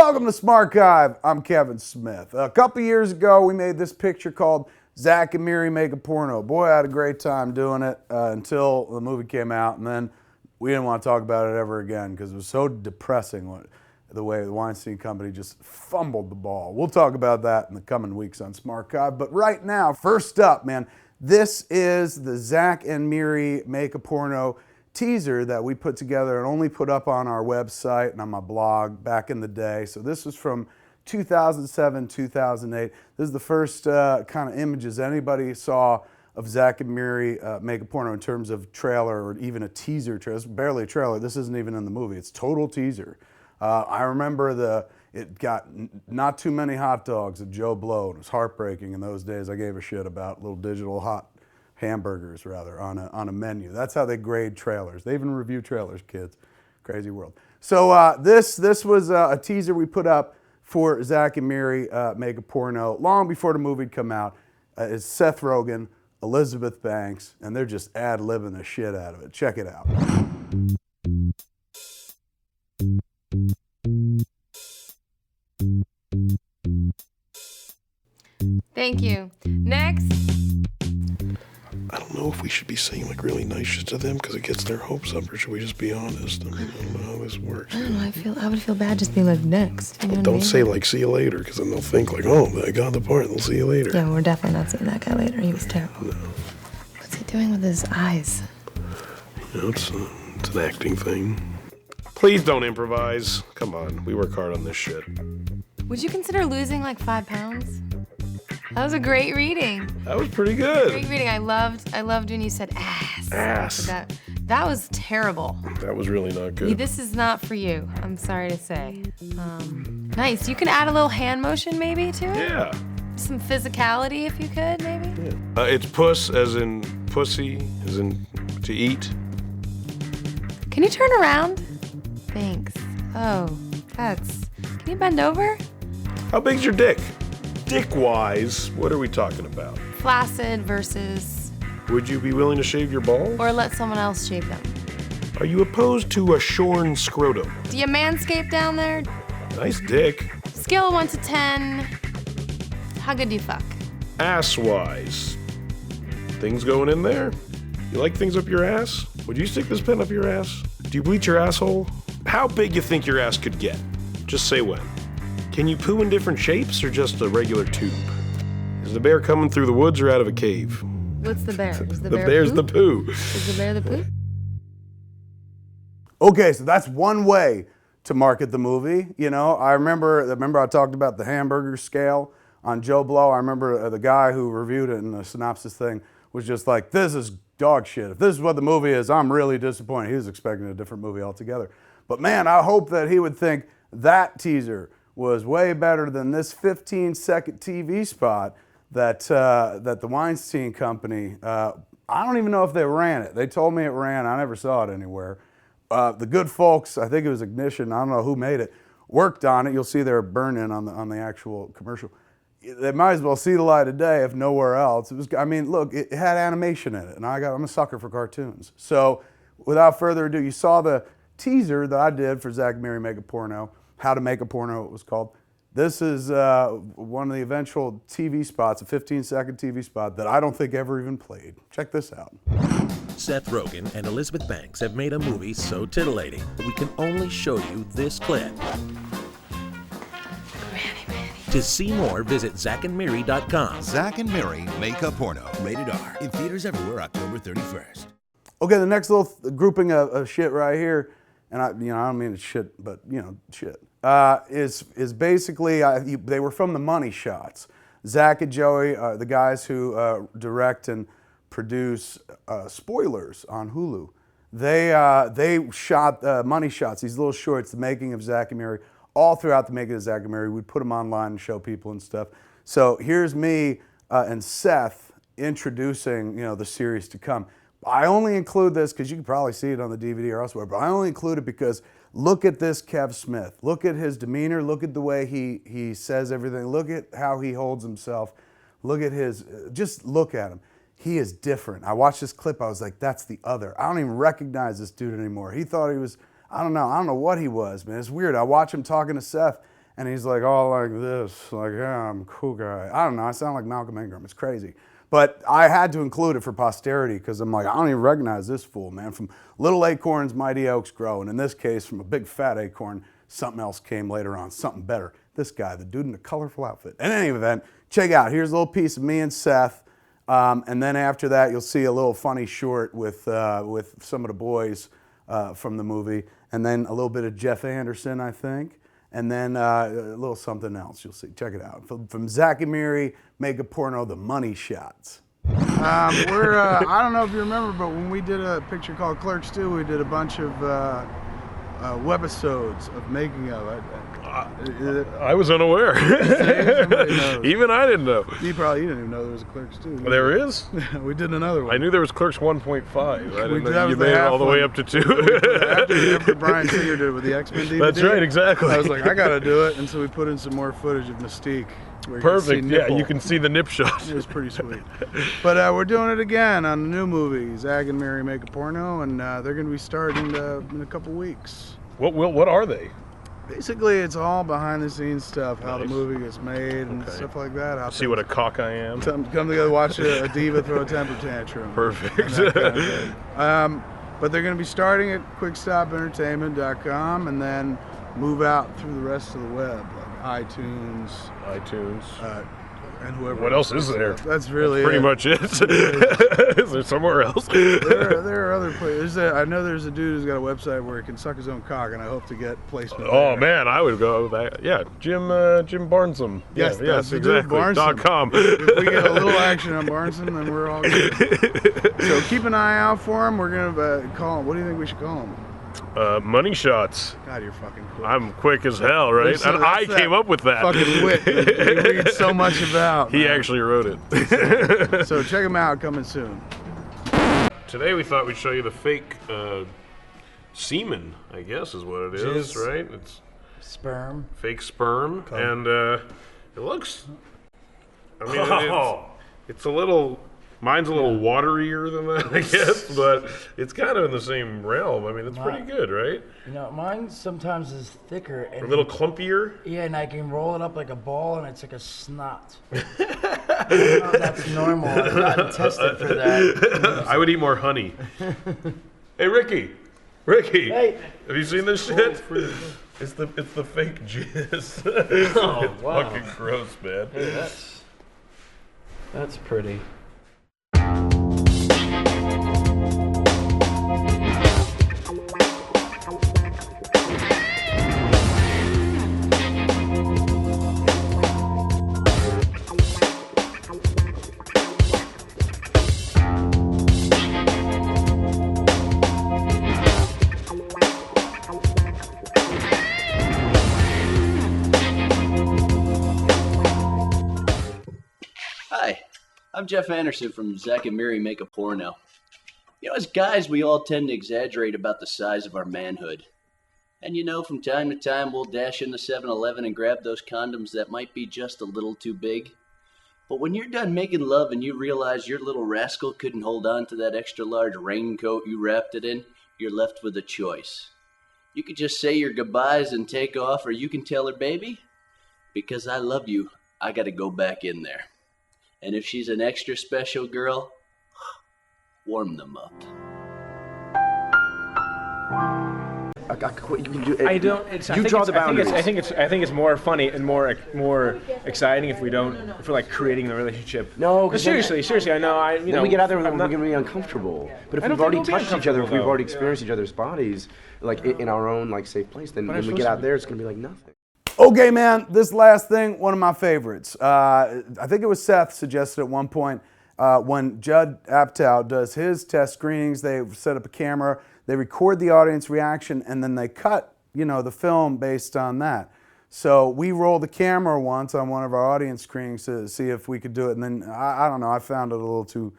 Welcome to SMarchive. I'm Kevin Smith. A couple years ago, we made this picture called Zack and Miri Make a Porno. Boy, I had a great time doing it until the movie came out, and then we didn't want to talk about it ever again because it was so depressing the way the Weinstein Company just fumbled the ball. We'll talk about that in the coming weeks on SMarchive. But right now, first up, man, this is the Zack and Miri Make a Porno teaser that we put together and only put up on our website and on my blog back in the day. So this was from 2007, 2008. This is the first kind of images anybody saw of Zack and Miri Make a Porno in terms of trailer or even a teaser trailer. It's barely a trailer. This isn't even in the movie. It's total teaser. I remember it got not too many hot dogs at Joe Blow. It was heartbreaking in those days. I gave a shit about little digital hamburgers rather on a menu. That's how they grade trailers. They even review trailers, kids. Crazy world. So this was a teaser we put up for Zack and Miri Make a Porno long before the movie had come out. It's Seth Rogen, Elizabeth Banks, and they're just ad-libbing the shit out of it. Check it out. Thank you. Next. I don't know if we should be saying like really nice shit to them because it gets their hopes up, or should we just be honest? I mean, I don't know how this works. I don't know. I would feel bad just being like next. You know Don't say like see you later, because then they'll think like, oh, I got the part. They'll see you later. Yeah, we're definitely not seeing that guy later. He was terrible. No. What's he doing with his eyes? You know, it's an acting thing. Please don't improvise. Come on, we work hard on this shit. Would you consider losing like 5 pounds? That was a great reading. That was pretty good. Great reading. I loved when you said ass. Ass. That was terrible. That was really not good. This is not for you, I'm sorry to say. Nice. You can add a little hand motion maybe to it? Yeah. Some physicality if you could, maybe? Yeah. It's puss as in pussy, as in to eat. Can you turn around? Thanks. Oh, can you bend over? How big's your dick? Dick-wise, what are we talking about? Flaccid versus... Would you be willing to shave your balls? Or let someone else shave them? Are you opposed to a shorn scrotum? Do you manscape down there? Nice dick. Scale of 1 to 10. How good do you fuck? Ass-wise. Things going in there? You like things up your ass? Would you stick this pen up your ass? Do you bleach your asshole? How big you think your ass could get? Just say when. Can you poo in different shapes or just a regular tube? Is the bear coming through the woods or out of a cave? What's the bear? Is the bear bear's poo? the poo. Is the bear the poo? Okay, so that's one way to market the movie. You know, I remember I talked about the hamburger scale on Joe Blow. I remember the guy who reviewed it in the synopsis thing was just like, this is dog shit. If this is what the movie is, I'm really disappointed. He was expecting a different movie altogether. But man, I hope that he would think that teaser was way better than this 15-second TV spot that the Weinstein Company, I don't even know if they ran it. They told me it ran. I never saw it anywhere. The good folks, I think it was Ignition, I don't know who made it, worked on it. You'll see their burn-in on the actual commercial. They might as well see the light of day if nowhere else. It was, I mean, look, it had animation in it, and I'm a sucker for cartoons. So without further ado, you saw the teaser that I did for Zack and Miri Make a Porno. How to Make a Porno, it was called. This is one of the eventual TV spots, a 15-second TV spot that I don't think ever even played. Check this out. Seth Rogen and Elizabeth Banks have made a movie so titillating that we can only show you this clip. To see more, visit zackandmiri.com. Zack and Miri Make a Porno. Rated R. In theaters everywhere, October 31st. Okay, the next little grouping of shit right here, and I don't mean it's shit, but shit, is basically they were from the money shots. Zack and Joey, the guys who direct and produce Spoilers on Hulu. They shot money shots, these little shorts, the making of Zack and Miri, all throughout the making of Zack and Miri. We'd put them online and show people and stuff. So here's me and Seth introducing the series to come. I only include this because you can probably see it on the DVD or elsewhere, but I only include it because look at this Kev Smith. Look at his demeanor. Look at the way he says everything. Look at how he holds himself. Look at just look at him. He is different. I watched this clip. I was like, that's the other. I don't even recognize this dude anymore. He thought he was, I don't know what he was, man. It's weird. I watch him talking to Seth, And he's like all like this, like, yeah, I'm a cool guy. I don't know, I sound like Malcolm Ingram, it's crazy. But I had to include it for posterity because I'm like, I don't even recognize this fool, man. From little acorns, mighty oaks grow. And in this case, from a big fat acorn, something else came later on, something better. This guy, the dude in the colorful outfit. In any event, check out, here's a little piece of me and Seth. And then after that, you'll see a little funny short with some of the boys from the movie. And then a little bit of Jeff Anderson, I think. And then a little something else you'll see. Check it out. From Zack and Miri, Make a Porno, The Money Shots. I don't know if you remember, but when we did a picture called Clerks 2, we did a bunch of webisodes of making of it. I was unaware. Even I didn't know. You didn't even know there was a Clerks 2. There is? We did another one. I knew there was Clerks 1.5. I didn't know you the made it half all the way one. up to 2. After Brian Singer did it with the X-Men DVD. That's right, exactly. I was like, I gotta do it, and so we put in some more footage of Mystique. Where Perfect, you yeah, you can see the nip shot. It was pretty sweet. But we're doing it again on the new movie, Zack and Miri Make a Porno, and they're gonna be starting in a couple weeks. What are they? Basically, it's all behind the scenes stuff, how the movie gets made and stuff like that. How See what a cock I am. come together, watch a diva throw a temper tantrum. Perfect. But they're going to be starting at quickstopentertainment.com and then move out through the rest of the web, like iTunes, and whoever. What else is there? That's really pretty it. much it. Is there somewhere else? There are other places. I know there's a dude who's got a website where he can suck his own cock, and I hope to get placement. Oh there. man, I would go with that. Yeah, Jim Barnsom. Yes, yeah, yes, the dude, exactly. Barnsom. .com. If we get a little action on Barnson, then we're all good. So keep an eye out for him. We're gonna call him. What do you think we should call him? Money shots. God, you're fucking quick. I'm quick as hell, right? So and I came up with that. Fucking wit that you read so much about. He man. actually wrote it. So check him out, coming soon. Today we thought we'd show you the fake semen, I guess is what it is, Jizz. right? It's Sperm. fake sperm, and it looks, I mean, it's a little, mine's a little waterier than that, I guess, but it's kind of in the same realm. I mean, it's pretty good, right? You know, mine sometimes is thicker and A little clumpier. yeah, and I can roll it up like a ball, and it's like a snot. I don't know if that's normal. I've gotten tested for that. I would eat more honey. Hey, Ricky, Ricky, Hey. have you seen this shit? It's the fake jizz. Oh, It's wow. fucking gross, man. Hey, that's pretty. Hi, I'm Jeff Anderson from Zack and Miri Make a Porno. You know, as guys, we all tend to exaggerate about the size of our manhood. And you know, from time to time, we'll dash into 7-Eleven and grab those condoms that might be just a little too big. But when you're done making love and you realize your little rascal couldn't hold on to that extra large raincoat you wrapped it in, you're left with a choice. You could just say your goodbyes and take off, or you can tell her, baby, because I love you, I gotta go back in there. And if she's an extra special girl, warm them up. I don't. It's, You draw the boundaries. I think it's more funny and more exciting if we don't. If we're like creating the relationship. No, But seriously, I know. Then we get out there and we're gonna be uncomfortable. But if I don't we've already think we'll be touched each other, if we've uncomfortable, already experienced each other's bodies, like in our own like safe place, then when we get out there, it's gonna be like nothing. Okay, man, this last thing, one of my favorites. I think it was Seth suggested at one point when Judd Apatow does his test screenings, they set up a camera, they record the audience reaction, and then they cut, the film based on that. So we rolled the camera once on one of our audience screenings to see if we could do it, and then, I don't know, I found it a little too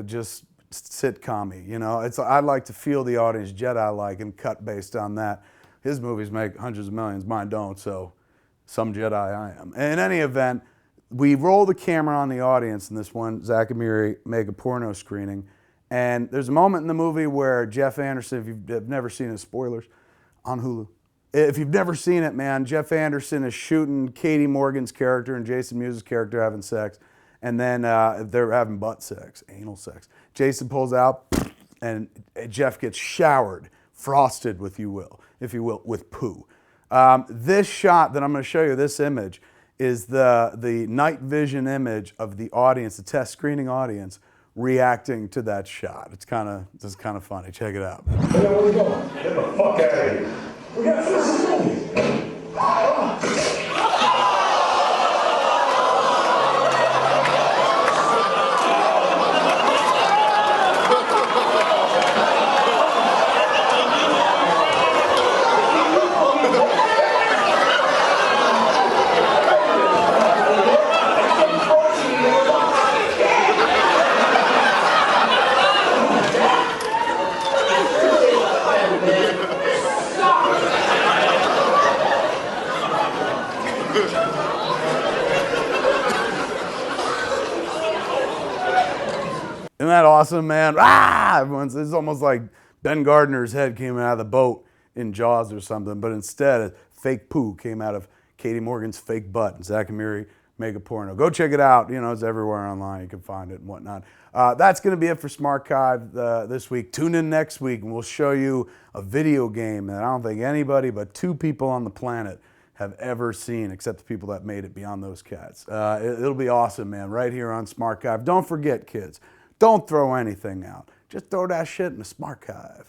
just sitcom-y, I'd like to feel the audience Jedi-like and cut based on that. His movies make hundreds of millions, mine don't, so some Jedi I am. In any event, we roll the camera on the audience in this one Zack and Miri Make a Porno screening, and there's a moment in the movie where Jeff Anderson, if you've never seen it, spoilers, on Hulu, If you've never seen it, man, Jeff Anderson is shooting Katie Morgan's character and Jason Mewes' character having sex, and then they're having butt sex, anal sex. Jason pulls out, and Jeff gets showered, frosted, if you will, with poo. This shot that I'm going to show you, this image, is the night vision image of the audience, the test screening audience, reacting to that shot. It's kind of funny. Check it out. Hey, where we going? Get the fuck out of here. We got to finish this movie. Isn't that awesome, man? Ah! It's almost like Ben Gardner's head came out of the boat in Jaws or something, but instead a fake poo came out of Katie Morgan's fake butt. And Zack and Miri Mega Porno. Go check it out. You know, it's everywhere online. You can find it and whatnot. That's going to be it for SMarchive this week. Tune in next week and we'll show you a video game that I don't think anybody but 2 people on the planet have ever seen, except the people that made it beyond those cats. It'll be awesome, man, right here on SMarchive. Don't forget, kids, don't throw anything out. Just throw that shit in the SMarchive.